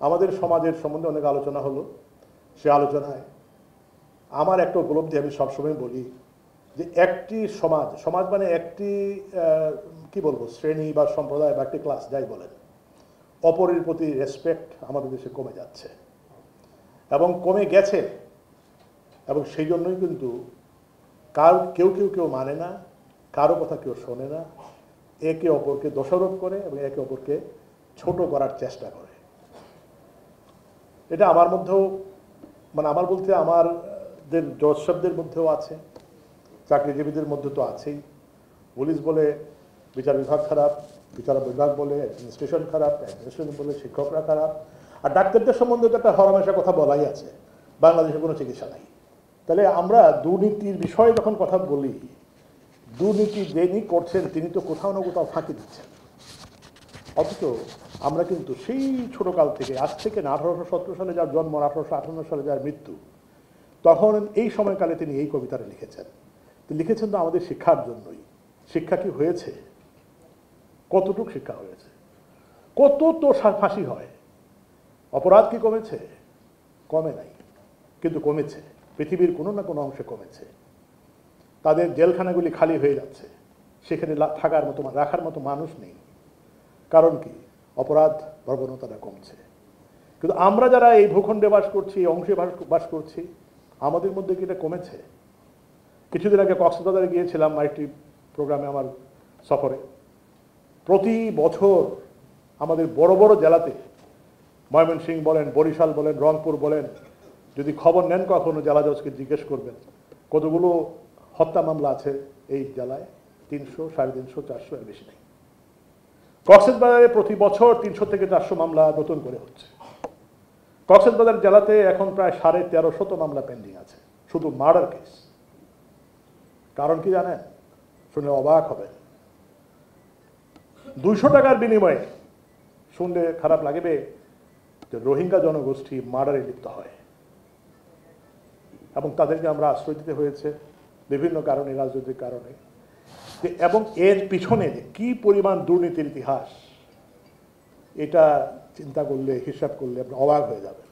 আমাদের সমাজের সম্বন্ধে অনেক আলোচনা হলো। সে আলোচনায় আমার একটা উপলব্ধি, আমি সবসময় বলি যে একটি সমাজ, সমাজ মানে একটি কি বলবো, শ্রেণী বা সম্প্রদায় বা একটি ক্লাস যাই বলেন, অপরের প্রতি রেসপেক্ট আমাদের দেশে কমে যাচ্ছে এবং কমে গেছে। এবং সেই জন্যই কিন্তু কেউ মানে না, কারো কথা কেউ শোনে না, একে অপরকে দোষারোপ করে এবং একে অপরকে ছোট করার চেষ্টা করে। এটা আমার মধ্যেও, মানে আমার বলতে আমাদের জজসাবদের মধ্যেও আছে, চাকরিজীবীদের মধ্যে তো আছেই। পুলিশ বলে বিচার বিভাগ খারাপ, বিচার বিভাগ বলে অ্যাডমিনিস্ট্রেশন খারাপ, অ্যাডমিনিস্ট্রেশন বলে শিক্ষকরা খারাপ, আর ডাক্তারদের সম্বন্ধে তো একটা হরমেশা কথা বলাই আছে, বাংলাদেশে কোনো চিকিৎসা নাই। তাহলে আমরা দুর্নীতির বিষয়ে যখন কথা বলি, দুর্নীতি যিনি করছেন তিনি তো কোথাও না কোথাও ফাঁকি দিচ্ছেন। অথচ আমরা কিন্তু সেই ছোটকাল থেকে, আজ থেকে না 1817 সালে যার জন্ম, 1858 সালে যার মৃত্যু, তখন এই সময়কালে তিনি এই কবিতাটা লিখেছেন। লিখেছেন তো আমাদের শিক্ষার জন্যই। শিক্ষা কি হয়েছে? কতটুক শিক্ষা হয়েছে? কত তো ফাঁসি হয়। অপরাধ কি কমেছে? কমে নাই, কিন্তু কমেছে, পৃথিবীর কোনো না কোনো অংশে কমেছে। তাদের জেলখানাগুলি খালি হয়ে যাচ্ছে, সেখানে থাকার মতো, রাখার মতো মানুষ নেই। কারণ কি? অপরাধ প্রবণতাটা কমছে। কিন্তু আমরা যারা এই ভূখণ্ডে বাস করছি, এই অংশে বাস করছি, আমাদের মধ্যে কি এটা কমেছে? কিছুদিন আগে কক্সবাজারে গিয়েছিলাম আরেকটি প্রোগ্রামে, আমার সফরে। প্রতি বছর আমাদের বড় বড় জেলাতে, ময়মনসিংহ বলেন, বরিশাল বলেন, রংপুর বলেন, যদি খবর নেন কখনো জেলা জজকে জিজ্ঞেস করবেন কতগুলো হত্যা মামলা আছে এই জেলায়। 300, 350, 400 এর বেশি নেই। কক্সবাজারে প্রতি বছর 300 থেকে 400 মামলা নতুন করে হচ্ছে। কক্সবাজার জেলাতে এখন প্রায় 1350 মামলা পেন্ডিং আছে, শুধু মার্ডার কেস। কারণ কি জানেন? শুনে অবাক হবেন। 200 টাকার বিনিময়ে, শুনলে খারাপ লাগবে, যে রোহিঙ্গা জনগোষ্ঠী মার্ডারে লিপ্ত হয় এবং তাদেরকে আমরা আশ্রয় দিতে হয়েছে বিভিন্ন কারণে, রাজনৈতিক কারণে। এবং এর পিছনে কি পরিমাণ দুর্নীতির ইতিহাস, এটা চিন্তা করলে, হিসাব করলে আপনি অবাক হয়ে যাবেন।